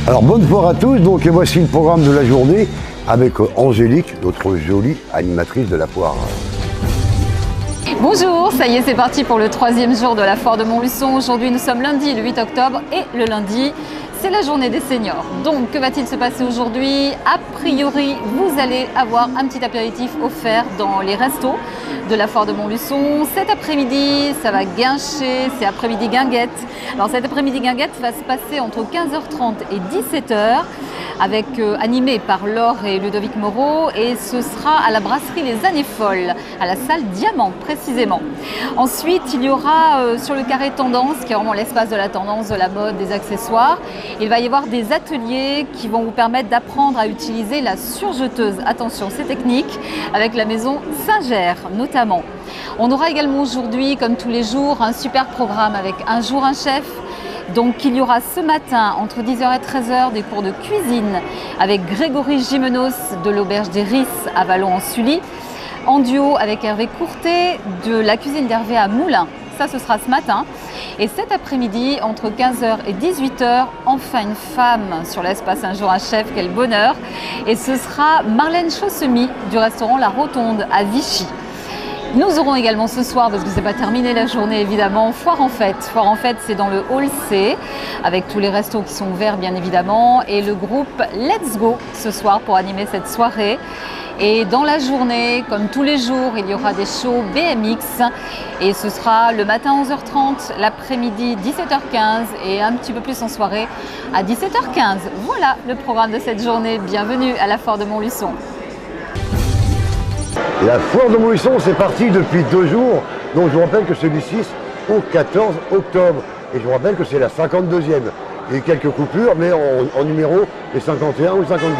Alors bonne soirée à tous, donc et voici le programme de la journée avec Angélique, notre jolie animatrice de la foire. Bonjour, ça y est, c'est parti pour le 3e jour de la foire de Montluçon. Aujourd'hui, nous sommes lundi, le 8 octobre, et le lundi, c'est la journée des seniors. Donc, que va-t-il se passer aujourd'hui? A priori, vous allez avoir un petit apéritif offert dans les restos de la foire de Montluçon. Cet après-midi, ça va guincher, c'est après-midi guinguette. Alors, cet après-midi guinguette va se passer entre 15h30 et 17h, animé par Laure et Ludovic Moreau, et ce sera à la brasserie Les Années Folles, à la salle Diamant précisément. Ensuite, il y aura sur le carré tendance, qui est vraiment l'espace de la tendance, de la mode, des accessoires, il va y avoir des ateliers qui vont vous permettre d'apprendre à utiliser la surjeteuse. Attention, c'est technique, avec la maison Singer notamment. On aura également aujourd'hui, comme tous les jours, un super programme avec Un jour un chef. Donc il y aura ce matin entre 10h et 13h des cours de cuisine avec Grégory Gimenos de l'Auberge des Ris à Vallon-en-Sully, en duo avec Hervé Courtet de la cuisine d'Hervé à Moulins. Ça, ce sera ce matin. Et cet après-midi, entre 15h et 18h, enfin une femme sur l'espace Un jour un chef, quel bonheur. Et ce sera Marlène Chaussemy du restaurant La Rotonde à Vichy. Nous aurons également ce soir, parce que c'est pas terminé la journée évidemment, Foire en Fête. Foire en Fête, c'est dans le Hall C, avec tous les restos qui sont ouverts bien évidemment, et le groupe Let's Go ce soir pour animer cette soirée. Et dans la journée, comme tous les jours, il y aura des shows BMX, et ce sera le matin 11h30, l'après-midi 17h15, et un petit peu plus en soirée à 17h15. Voilà le programme de cette journée. Bienvenue à la foire de Montluçon. La foire de Montluçon, c'est parti depuis 2 jours, donc je vous rappelle que c'est du 6 au 14 octobre. Et je vous rappelle que c'est la 52e. Il y a eu quelques coupures, mais en numéro, les 51 ou 52.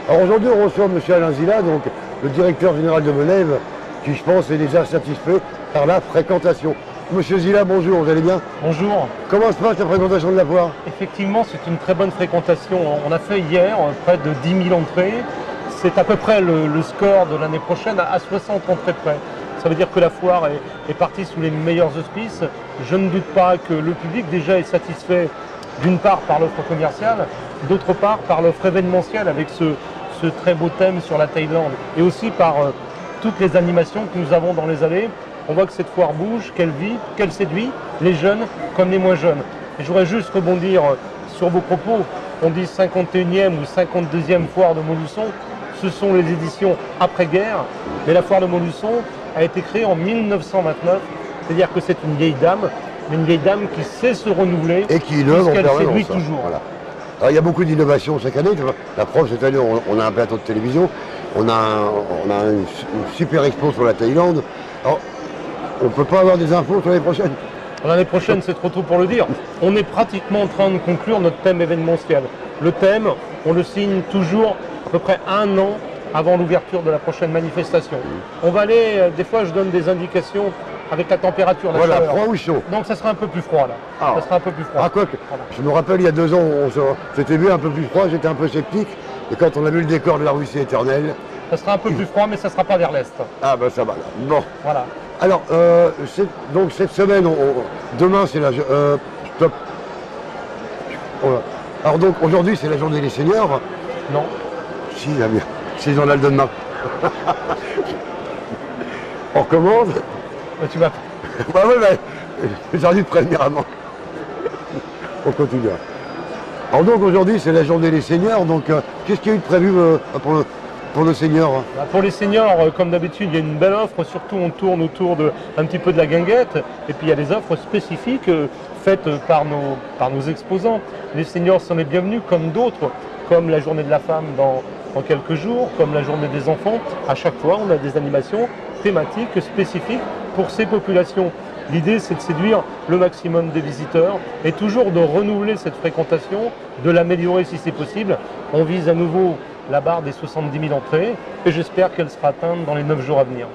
Alors aujourd'hui, on reçoit M. Alain Zila, donc le directeur général de Menève, qui je pense est déjà satisfait par la fréquentation. Monsieur Zila, bonjour, vous allez bien? Bonjour. Comment se passe la fréquentation de la foire? Effectivement, c'est une très bonne fréquentation. On a fait hier près de 10 000 entrées. C'est à peu près le score de l'année prochaine, à 60 entrées près. Ça veut dire que la foire est partie sous les meilleurs auspices. Je ne doute pas que le public déjà est satisfait d'une part par l'offre commerciale, d'autre part par l'offre événementielle avec ce très beau thème sur la Thaïlande, et aussi par toutes les animations que nous avons dans les allées. On voit que cette foire bouge, qu'elle vit, qu'elle séduit les jeunes comme les moins jeunes. Et je voudrais juste rebondir sur vos propos. On dit 51e ou 52e foire de Montluçon. Ce sont les éditions après-guerre, mais la foire de Montluçon a été créée en 1929, c'est-à-dire que c'est une vieille dame, mais une vieille dame qui sait se renouveler et qui innove en permanence. Séduit toujours. Voilà. Alors, il y a beaucoup d'innovations chaque année. La preuve, cette année, on a un plateau de télévision, on a une super expo sur la Thaïlande. Alors, on ne peut pas avoir des infos sur l'année prochaine? L'année prochaine, c'est trop tôt pour le dire. On est pratiquement en train de conclure notre thème événementiel. Le thème, on le signe toujours à peu près 1 an avant l'ouverture de la prochaine manifestation. On va aller, des fois je donne des indications avec la température, la chaleur. Froid ou chaud? Donc ça sera un peu plus froid là. Ça sera un peu plus froid. Ah, quoi que, je me rappelle il y a 2 ans, c'était vu un peu plus froid, j'étais un peu sceptique. Et quand on a vu le décor de la Russie éternelle... Ça sera un peu plus froid, mais ça ne sera pas vers l'est. Ah ben ça va là. Bon. Voilà. Alors, donc cette semaine, demain c'est la... stop. Alors donc aujourd'hui c'est la journée des seniors. Non. Si, la mienne. C'est le journal de demain. On recommence. Tu vas... Bah oui, mais j'ai envie de prévenir avant. On continue. Alors donc aujourd'hui c'est la journée des seniors, donc qu'est-ce qu'il y a eu de prévu pour nos seniors? Pour les seniors, comme d'habitude, il y a une belle offre, surtout on tourne autour un petit peu de la guinguette, et puis il y a des offres spécifiques faites par nos exposants. Les seniors sont les bienvenus comme d'autres, comme la journée de la femme dans quelques jours, comme la journée des enfants. À chaque fois, on a des animations thématiques spécifiques pour ces populations. L'idée, c'est de séduire le maximum des visiteurs et toujours de renouveler cette fréquentation, de l'améliorer si c'est possible. On vise à nouveau la barre des 70 000 entrées et j'espère qu'elle sera atteinte dans les 9 jours à venir.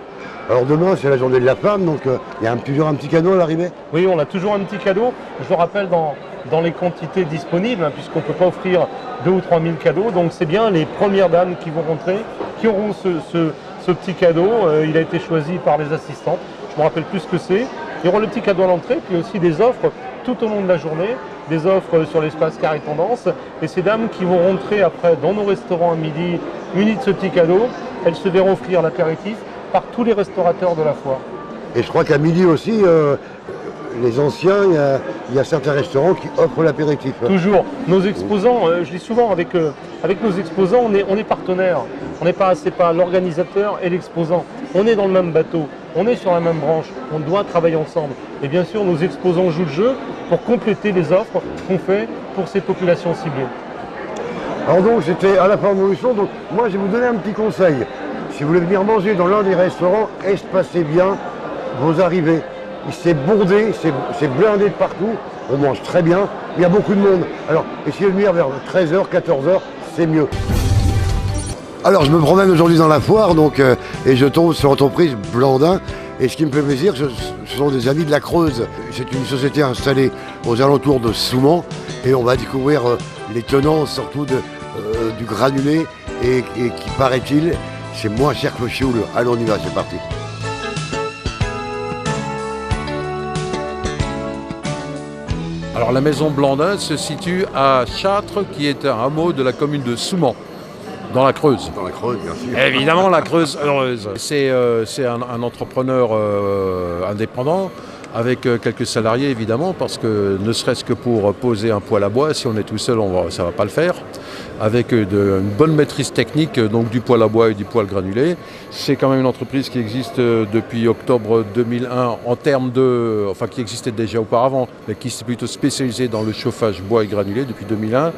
Alors demain, c'est la journée de la femme, donc il y a toujours un petit cadeau à l'arrivée? Oui, on a toujours un petit cadeau. Je le rappelle dans les quantités disponibles, puisqu'on ne peut pas offrir 2 ou 3 000 cadeaux. Donc c'est bien les premières dames qui vont rentrer, qui auront ce petit cadeau. Il a été choisi par les assistantes. Je ne me rappelle plus ce que c'est. Il y aura le petit cadeau à l'entrée, puis aussi des offres tout au long de la journée des offres sur l'espace Carré Tendance. Et ces dames qui vont rentrer après dans nos restaurants à midi, munies de ce petit cadeau, elles se verront offrir l'apéritif par tous les restaurateurs de la foire. Et je crois qu'à midi aussi, les anciens, il y a certains restaurants qui offrent l'apéritif. Toujours. Nos exposants, je dis souvent, avec nos exposants, on est partenaires. C'est pas l'organisateur et l'exposant. On est dans le même bateau, on est sur la même branche, on doit travailler ensemble. Et bien sûr, nos exposants jouent le jeu pour compléter les offres qu'on fait pour ces populations ciblées. Alors donc, j'étais à la foire de Montluçon, donc moi je vais vous donner un petit conseil. Si vous voulez venir manger dans l'un des restaurants, espacez bien vos arrivées. C'est bondé, c'est blindé de partout, on mange très bien, il y a beaucoup de monde. Alors, essayez de venir vers 13h, 14h, c'est mieux. Alors, je me promène aujourd'hui dans la foire, donc, et je tombe sur l'entreprise Blandin. Et ce qui me fait plaisir, ce sont des amis de la Creuse. C'est une société installée aux alentours de Soumans, et on va découvrir les tenants, surtout du granulé, et qui, paraît-il, c'est moins cher que le fioul. Allez, on y va, c'est parti. Alors la maison Blandin se situe à Châtres, qui est un hameau de la commune de Soumans, dans la Creuse. Dans la Creuse, bien sûr. Évidemment, la Creuse heureuse. C'est un entrepreneur indépendant, avec quelques salariés évidemment, parce que ne serait-ce que pour poser un poêle à bois, si on est tout seul, ça ne va pas le faire. Avec une bonne maîtrise technique, donc du poêle à bois et du poêle granulé. C'est quand même une entreprise qui existe depuis octobre 2001 qui existait déjà auparavant, mais qui s'est plutôt spécialisée dans le chauffage bois et granulé depuis 2001.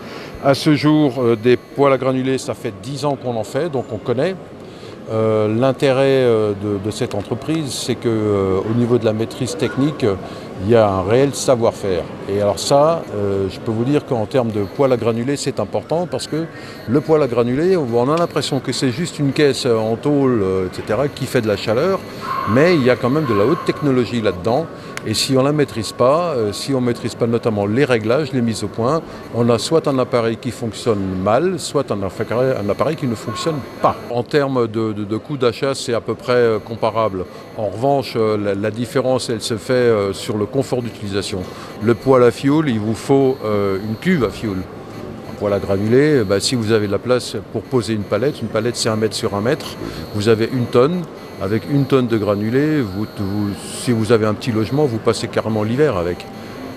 À ce jour, des poêles à granulés, ça fait 10 ans qu'on en fait, donc on connaît. L'intérêt de cette entreprise, c'est qu'au niveau de la maîtrise technique, il y a un réel savoir-faire. Et alors ça, je peux vous dire qu'en termes de poêle à granulés, c'est important parce que le poêle à granulés, on a l'impression que c'est juste une caisse en tôle, etc., qui fait de la chaleur, mais il y a quand même de la haute technologie là-dedans. Et si on ne la maîtrise pas, si on ne maîtrise pas notamment les réglages, les mises au point, on a soit un appareil qui fonctionne mal, soit un appareil qui ne fonctionne pas. En termes de coût d'achat, c'est à peu près comparable. En revanche, la différence, elle se fait sur le confort d'utilisation. Le poêle à fioul, il vous faut une cuve à fioul. Un poêle à granulés, si vous avez de la place pour poser une palette c'est 1 mètre sur 1 mètre, vous avez 1 tonne. Avec 1 tonne de granulés, si vous avez un petit logement, vous passez carrément l'hiver avec.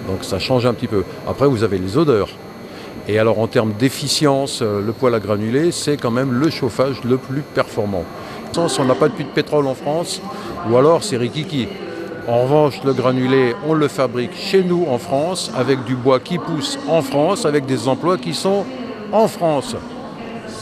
Donc ça change un petit peu. Après, vous avez les odeurs. Et alors en termes d'efficience, le poêle à granulés, c'est quand même le chauffage le plus performant. On n'a pas de puits de pétrole en France, ou alors c'est rikiki. En revanche, le granulé, on le fabrique chez nous en France, avec du bois qui pousse en France, avec des emplois qui sont en France.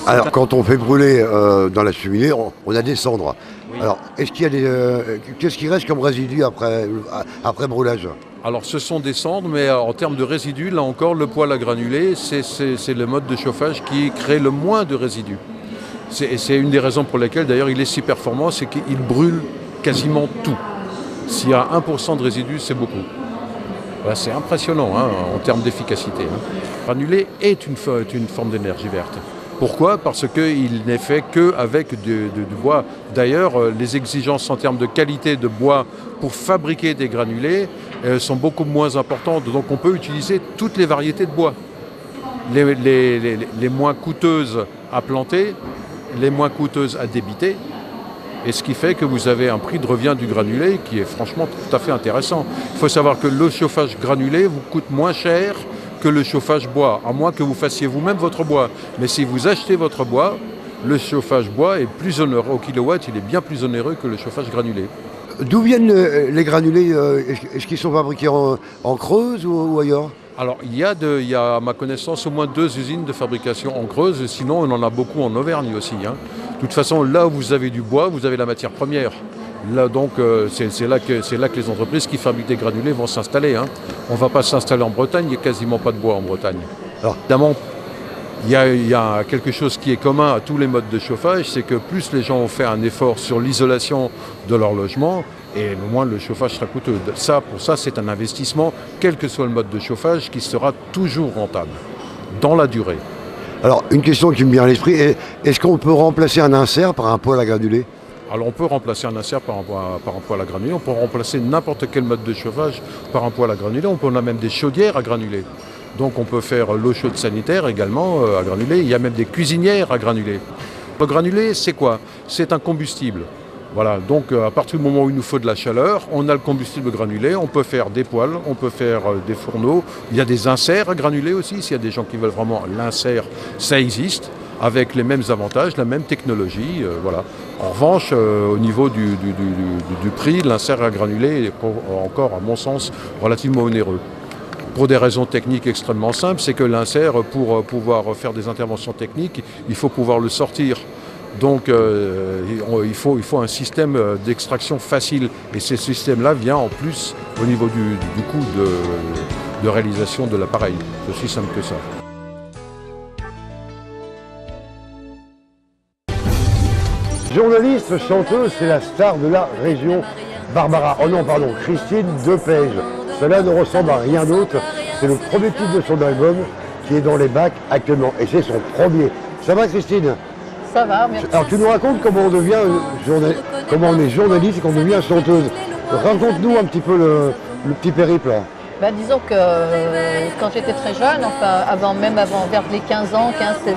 Alors, quand on fait brûler dans la cheminée, on a des cendres. Oui. Alors, est-ce qu'il y a qu'est-ce qui reste comme résidu après brûlage? Alors, ce sont des cendres, mais en termes de résidus, là encore, le poêle à granulés, c'est le mode de chauffage qui crée le moins de résidus. C'est une des raisons pour lesquelles, d'ailleurs, il est si performant, c'est qu'il brûle quasiment tout. S'il y a 1% de résidus, c'est beaucoup. Voilà, c'est impressionnant en termes d'efficacité. Le granulé est une forme d'énergie verte. Pourquoi? Parce qu'il n'est fait qu'avec du bois. D'ailleurs, les exigences en termes de qualité de bois pour fabriquer des granulés sont beaucoup moins importantes. Donc on peut utiliser toutes les variétés de bois. Les moins coûteuses à planter, les moins coûteuses à débiter. Et ce qui fait que vous avez un prix de revient du granulé qui est franchement tout à fait intéressant. Il faut savoir que le chauffage granulé vous coûte moins cher que le chauffage bois, à moins que vous fassiez vous-même votre bois. Mais si vous achetez votre bois, le chauffage bois est plus onéreux au kilowatt, il est bien plus onéreux que le chauffage granulé. D'où viennent les granulés? Est-ce qu'ils sont fabriqués en Creuse ou ailleurs? Alors il y a à ma connaissance au moins 2 usines de fabrication en Creuse, sinon on en a beaucoup en Auvergne aussi. De toute façon, là où vous avez du bois, vous avez la matière première. Là, donc, c'est là que les entreprises qui fabriquent des granulés vont s'installer. On ne va pas s'installer en Bretagne, il n'y a quasiment pas de bois en Bretagne. Alors, évidemment, il y a quelque chose qui est commun à tous les modes de chauffage, c'est que plus les gens ont fait un effort sur l'isolation de leur logement, et moins le chauffage sera coûteux. Pour ça, c'est un investissement, quel que soit le mode de chauffage, qui sera toujours rentable, dans la durée. Alors, une question qui me vient à l'esprit, est-ce qu'on peut remplacer un insert par un poêle à granulés? Alors on peut remplacer un insert par un poêle à granulés, on peut remplacer n'importe quel mode de chauffage par un poêle à granulés, on a même des chaudières à granulés. Donc on peut faire l'eau chaude sanitaire également à granulés. Il y a même des cuisinières à granulés. Le granulé, c'est quoi? C'est un combustible. Voilà, donc à partir du moment où il nous faut de la chaleur, on a le combustible granulé, on peut faire des poêles, on peut faire des fourneaux. Il y a des inserts à granulés aussi, s'il y a des gens qui veulent vraiment l'insert, ça existe, avec les mêmes avantages, la même technologie. Voilà. En revanche, au niveau du prix, l'insert à granulés est encore, à mon sens, relativement onéreux. Pour des raisons techniques extrêmement simples, c'est que l'insert, pour pouvoir faire des interventions techniques, il faut pouvoir le sortir. Donc il faut un système d'extraction facile. Et ce système-là vient en plus au niveau du coût de réalisation de l'appareil. C'est aussi simple que ça. Journaliste, chanteuse, c'est la star de la région. Barbara, oh non pardon, Christine Depège. Cela ne ressemble à rien d'autre. C'est le premier titre de son album qui est dans les bacs actuellement. Et c'est son premier. Ça va Christine? Ça va, merci. Alors tu nous racontes comment on devient comment on est journaliste et qu'on devient chanteuse. Raconte-nous un petit peu le petit périple. Ben, disons que quand j'étais très jeune, enfin vers les 15 ans, 15, 16,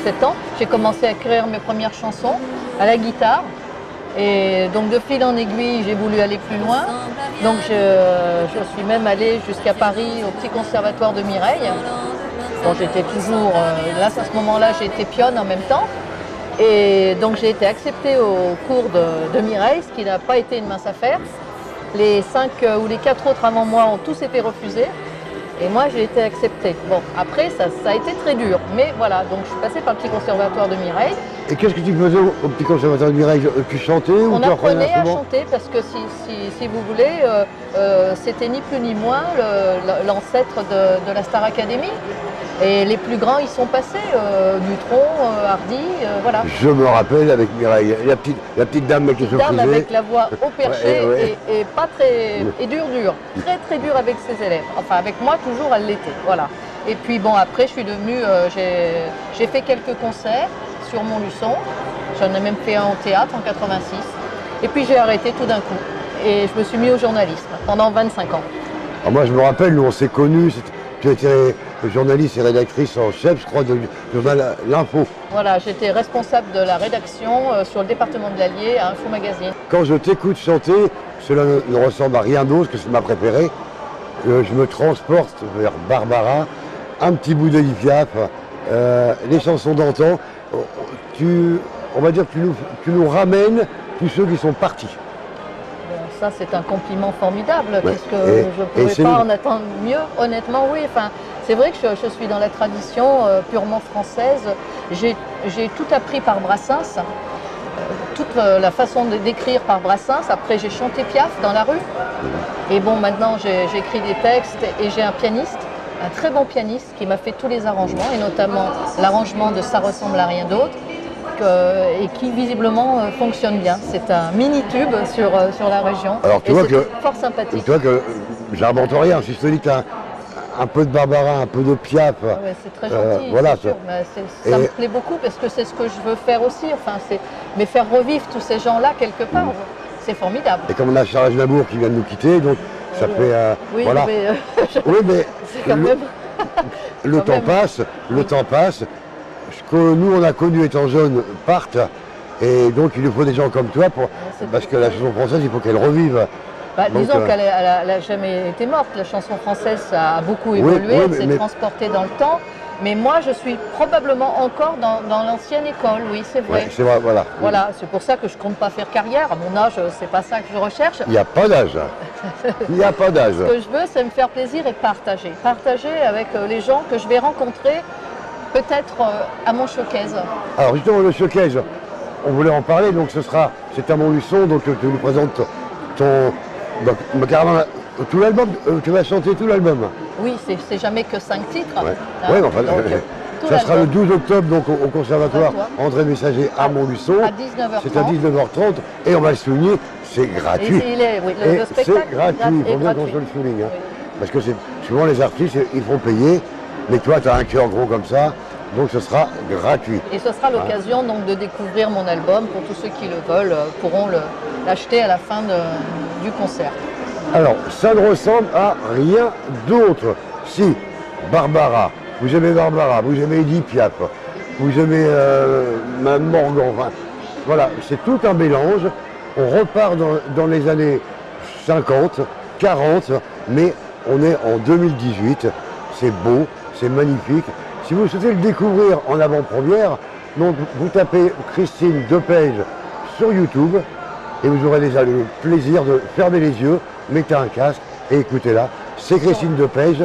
17 ans, j'ai commencé à écrire mes premières chansons à la guitare. Et donc de fil en aiguille, j'ai voulu aller plus loin. Donc je suis même allée jusqu'à Paris au petit conservatoire de Mireille. Bon, j'étais toujours, là à ce moment-là, j'ai été pionne en même temps. Et donc j'ai été acceptée au cours de Mireille, ce qui n'a pas été une mince affaire. Les 5 ou les 4 autres avant moi ont tous été refusés. Et moi j'ai été acceptée. Bon, après ça a été très dur. Mais voilà, donc je suis passée par le petit conservatoire de Mireille. Et qu'est-ce que tu faisais au petit conservatoire de Mireille? Tu chantais ou on tu apprenait à chanter parce que si vous voulez, c'était ni plus ni moins l'ancêtre de la Star Academy. Et les plus grands y sont passés, Dutronc, Hardy, voilà. Je me rappelle avec Mireille, la petite dame qui se frisait. Avec la voix au perché ouais. Et pas très... et dur, très dur avec ses élèves. Enfin avec moi toujours elle l'était, voilà. Et puis bon après je suis devenue, j'ai fait quelques concerts sur Montluçon, j'en ai même fait un au théâtre en 86. Et puis j'ai arrêté tout d'un coup et je me suis mis au journalisme pendant 25 ans. Alors moi je me rappelle, nous on s'est connus, tu étais journaliste et rédactrice en chef, je crois, du journal L'Info. Voilà, j'étais responsable de la rédaction sur le département de l'Allier à Info Magazine. Quand je t'écoute chanter, cela ne ressemble à rien d'autre que c'est ma préférée. Je me transporte vers Barbara, un petit bout de Piaf, les chansons d'antan. On va dire que tu nous ramènes tous ceux qui sont partis. Bon, ça c'est un compliment formidable, Ouais. parce que je ne pouvais pas en attendre mieux, honnêtement oui. Enfin, c'est vrai que je suis dans la tradition purement française. J'ai tout appris par Brassens, toute la façon d'écrire par Brassens. Après j'ai chanté Piaf dans la rue. Et bon, maintenant j'écris des textes et j'ai un pianiste, un très bon pianiste qui m'a fait tous les arrangements, et notamment l'arrangement de Ça ressemble à rien d'autre, et qui visiblement fonctionne bien. C'est un mini-tube sur la région. Alors tu vois que fort sympathique. Tu vois que j'invente rien, si je te dis que tu as un peu de Barbara, un peu de Piaf. Ah ouais, c'est très gentil, voilà, c'est sûr. Mais ça me plaît beaucoup parce que c'est ce que je veux faire aussi. Enfin, mais faire revivre tous ces gens-là quelque part, c'est formidable. Et comme on a Charles Aznavour qui vient de nous quitter, donc ça fait... Oui, voilà. mais, Oui, mais c'est quand même... le temps passe, le temps passe. Ce que nous on a connu étant jeunes partent, et donc il nous faut des gens comme toi parce que la chanson française il faut qu'elle revive. Bah, disons qu'elle n'a jamais été morte. La chanson française ça a beaucoup évolué, elle s'est transportée dans le temps. Mais moi, je suis probablement encore dans l'ancienne école, oui, c'est vrai. Ouais, c'est vrai, voilà. Voilà, c'est pour ça que je ne compte pas faire carrière. À mon âge, c'est pas ça que je recherche. Il n'y a pas d'âge. Il n'y a pas d'âge. Ce que je veux, c'est me faire plaisir et partager. Partager avec les gens que je vais rencontrer, peut-être à mon showcase. Alors justement, le showcase, on voulait en parler, donc c'est à Montluçon, donc tu nous présentes carrément tout l'album, tu vas chanter tout l'album. Oui, c'est jamais que 5 titres. Ouais. Hein, Ouais, enfin, ça sera le 12 octobre donc, au conservatoire André Messager à Montluçon. À 19h30. C'est à 19h30, et on va le souligner, c'est gratuit. Le spectacle c'est gratuit, il faut bien qu'on se le souligne. Hein. Parce que souvent les artistes, ils font payer, mais toi, tu as un cœur gros comme ça, donc ce sera gratuit. Et ce sera l'occasion donc de découvrir mon album. Pour tous ceux qui le veulent, pourront l'acheter à la fin du concert. Alors, ça ne ressemble à rien d'autre. Si, Barbara, vous aimez Barbara, vous aimez Edith Piaf, vous aimez Mme Morgan, enfin, voilà, c'est tout un mélange. On repart dans les années 50, 40, mais on est en 2018, c'est beau, c'est magnifique. Si vous souhaitez le découvrir en avant-première, donc vous tapez Christine Depège sur YouTube et vous aurez déjà le plaisir de fermer les yeux, mettez un casque et écoutez-la. C'est Christine Depège.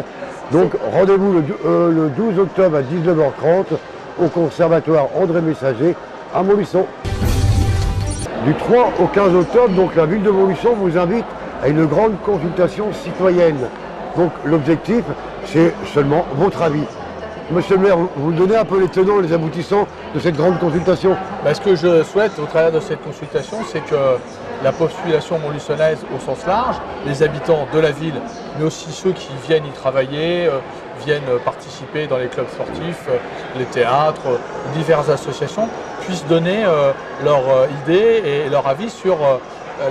Donc rendez-vous le 12 octobre à 19h30 au Conservatoire André Messager à Montluçon. Du 3 au 15 octobre, donc la ville de Montluçon vous invite à une grande consultation citoyenne. Donc l'objectif, c'est seulement votre avis. Monsieur le maire, vous donnez un peu les tenants et les aboutissants de cette grande consultation. Ce que je souhaite au travers de cette consultation, c'est que la population montluçonnaise au sens large, les habitants de la ville, mais aussi ceux qui viennent y travailler, viennent participer dans les clubs sportifs, les théâtres, diverses associations, puissent donner leurs idées et leur avis sur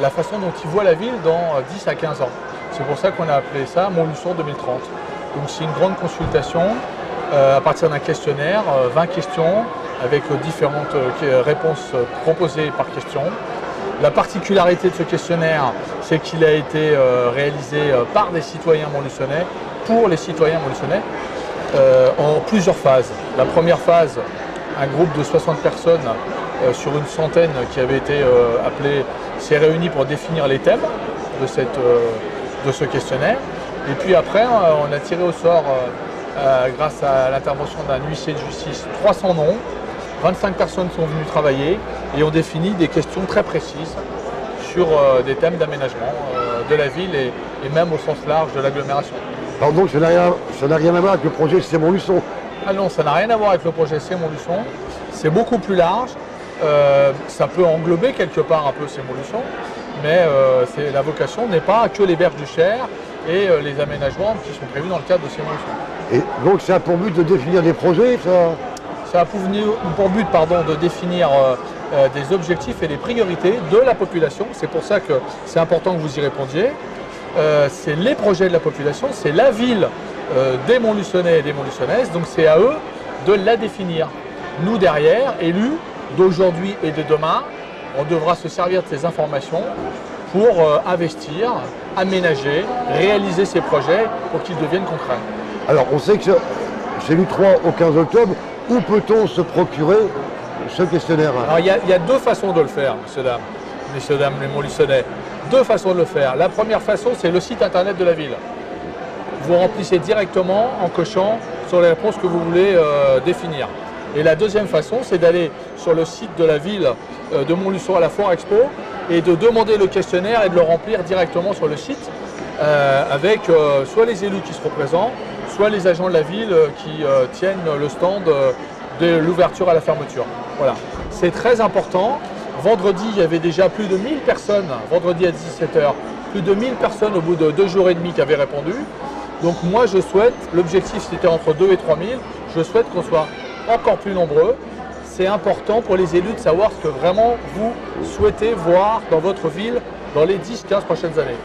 la façon dont ils voient la ville dans 10 à 15 ans. C'est pour ça qu'on a appelé ça Montluçon 2030. Donc c'est une grande consultation à partir d'un questionnaire, 20 questions avec différentes réponses proposées par question. La particularité de ce questionnaire, c'est qu'il a été réalisé par des citoyens montluçonnais, pour les citoyens montluçonnais, en plusieurs phases. La première phase, un groupe de 60 personnes sur une centaine qui avait été appelé, s'est réuni pour définir les thèmes de ce questionnaire. Et puis après, on a tiré au sort, grâce à l'intervention d'un huissier de justice, 300 noms. 25 personnes sont venues travailler et ont défini des questions très précises sur des thèmes d'aménagement de la ville et même au sens large de l'agglomération. Pardon, ça n'a rien à voir avec le projet C'est Montluçon. Ah non, ça n'a rien à voir avec le projet C'est Montluçon. C'est beaucoup plus large. Ça peut englober quelque part un peu C'est Montluçon, mais la vocation n'est pas que les berges du Cher et les aménagements qui sont prévus dans le cadre de C'est Montluçon. Et donc ça a pour but de définir des projets, ça? Ça a pour but de définir des objectifs et des priorités de la population. C'est pour ça que c'est important que vous y répondiez. C'est les projets de la population, c'est la ville des Montluçonnais et des Montluçonnaises, donc c'est à eux de la définir. Nous derrière, élus d'aujourd'hui et de demain, on devra se servir de ces informations pour investir, aménager, réaliser ces projets pour qu'ils deviennent concrets. Alors on sait que c'est du 3 au 15 octobre. Où peut-on se procurer ce questionnaire? Alors il y a deux façons de le faire, messieurs, dames, les Montluçonnais. Deux façons de le faire. La première façon, c'est le site internet de la ville. Vous remplissez directement en cochant sur les réponses que vous voulez définir. Et la deuxième façon, c'est d'aller sur le site de la ville de Montluçon à la Foire Expo et de demander le questionnaire et de le remplir directement sur le site avec soit les élus qui seront présents, soit les agents de la ville qui tiennent le stand de l'ouverture à la fermeture. Voilà. C'est très important. Vendredi, il y avait déjà plus de 1000 personnes, vendredi à 17h, plus de 1000 personnes au bout de 2 jours et demi qui avaient répondu. Donc moi, je souhaite, l'objectif c'était entre 2 et 3000, je souhaite qu'on soit encore plus nombreux. C'est important pour les élus de savoir ce que vraiment vous souhaitez voir dans votre ville dans les 10-15 prochaines années.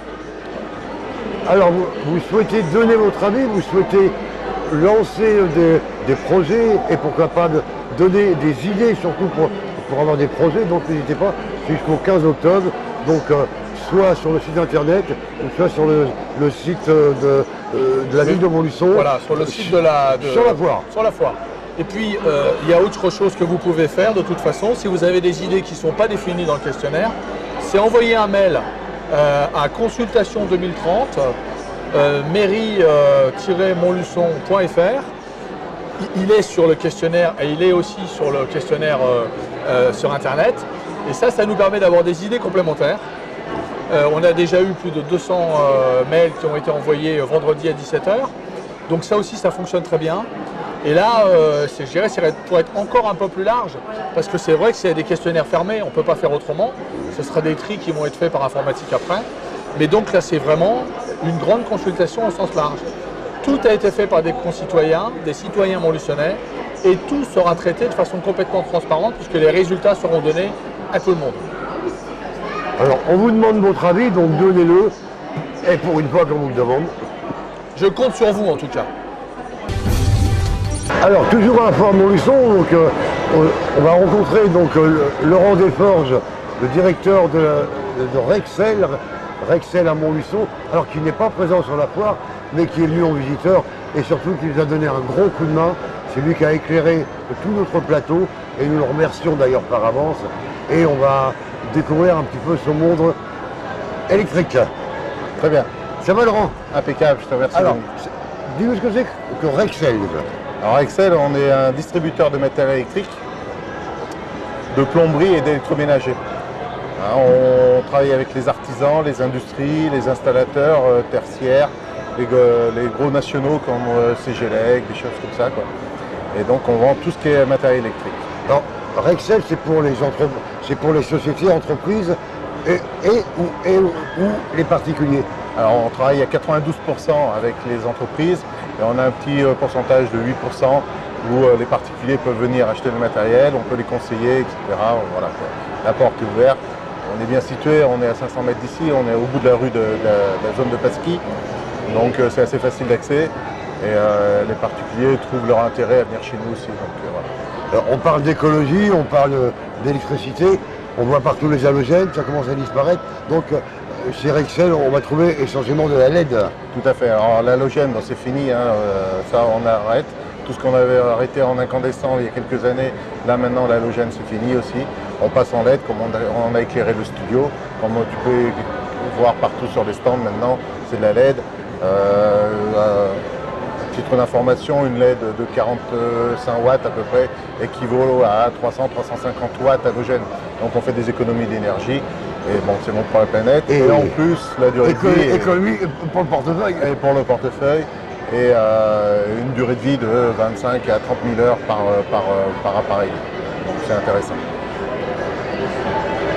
Alors vous souhaitez donner votre avis, vous souhaitez lancer des projets et pourquoi pas donner des idées surtout pour avoir des projets, donc n'hésitez pas, jusqu'au 15 octobre, donc soit sur le site internet ou soit sur le site de la ville de Montluçon. Voilà, sur le site sur la foire. Sur la foire. Et puis il y a autre chose que vous pouvez faire de toute façon, si vous avez des idées qui ne sont pas définies dans le questionnaire, c'est envoyer un mail à consultation 2030 mairie-montluçon.fr. Il est sur le questionnaire et il est aussi sur le questionnaire sur internet et ça nous permet d'avoir des idées complémentaires. On a déjà eu plus de 200 mails qui ont été envoyés vendredi à 17h, donc ça aussi ça fonctionne très bien. Et là, je dirais, c'est pour être encore un peu plus large, parce que c'est vrai que c'est des questionnaires fermés, on ne peut pas faire autrement. Ce sera des tris qui vont être faits par informatique après. Mais donc là, c'est vraiment une grande consultation au sens large. Tout a été fait par des concitoyens, des citoyens montluçonnais, et tout sera traité de façon complètement transparente, puisque les résultats seront donnés à tout le monde. Alors, on vous demande votre avis, donc donnez-le, et pour une fois qu'on vous le demande. Je compte sur vous en tout cas. Alors, toujours à la foire Montluçon, donc, on va rencontrer donc, Laurent Desforges, le directeur de Rexel à Montluçon, alors qui n'est pas présent sur la foire, mais qui est venu en visiteur et surtout qui nous a donné un gros coup de main. C'est lui qui a éclairé tout notre plateau et nous le remercions d'ailleurs par avance. Et on va découvrir un petit peu ce monde électrique. Très bien. Ça va Laurent? Impeccable, je te remercie. Alors, dis-nous ce que c'est que Rexel. Alors Rexel, on est un distributeur de matériel électrique, de plomberie et d'électroménager. Hein, on travaille avec les artisans, les industries, les installateurs tertiaires, les gros nationaux comme CGLEC, des choses comme ça, quoi. Et donc on vend tout ce qui est matériel électrique. Alors, Rexel, c'est pour les sociétés, entreprises ou les particuliers. Alors on travaille à 92% avec les entreprises et on a un petit pourcentage de 8% où les particuliers peuvent venir acheter le matériel, on peut les conseiller, etc. Voilà, quoi. La porte est ouverte. On est bien situé, on est à 500 mètres d'ici, on est au bout de la rue de la zone de Pasquis, donc c'est assez facile d'accès et les particuliers trouvent leur intérêt à venir chez nous aussi. Donc, voilà. Alors, on parle d'écologie, on parle d'électricité, on voit partout les halogènes, ça commence à disparaître, donc chez Rexel on va trouver essentiellement de la LED. Tout à fait, alors l'halogène c'est fini, hein, ça on arrête. Tout ce qu'on avait arrêté en incandescent il y a quelques années, là maintenant l'halogène c'est fini aussi. On passe en LED comme on a éclairé le studio. Comme tu peux voir partout sur les stands maintenant, c'est de la LED. À titre d'information, une LED de 45 watts à peu près équivaut à 300-350 watts halogène. Donc on fait des économies d'énergie. Et bon, c'est bon pour la planète. Et en plus, la durée de vie. Économie pour le portefeuille. Et pour le portefeuille. Et une durée de vie de 25 à 30 000 heures par appareil. Donc c'est intéressant.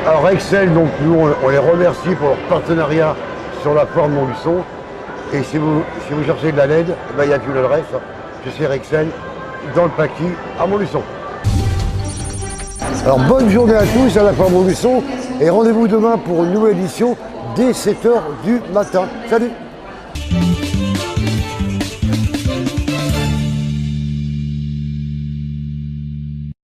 Alors Rexel, donc nous on les remercie pour leur partenariat sur la foire de Montluçon. Et si vous cherchez de la LED, il n'y a qu'une adresse, c'est chez Rexel, dans le Paquis, à Montluçon. Alors bonne journée à tous à la foire Montluçon et rendez-vous demain pour une nouvelle édition dès 7h du matin. Salut!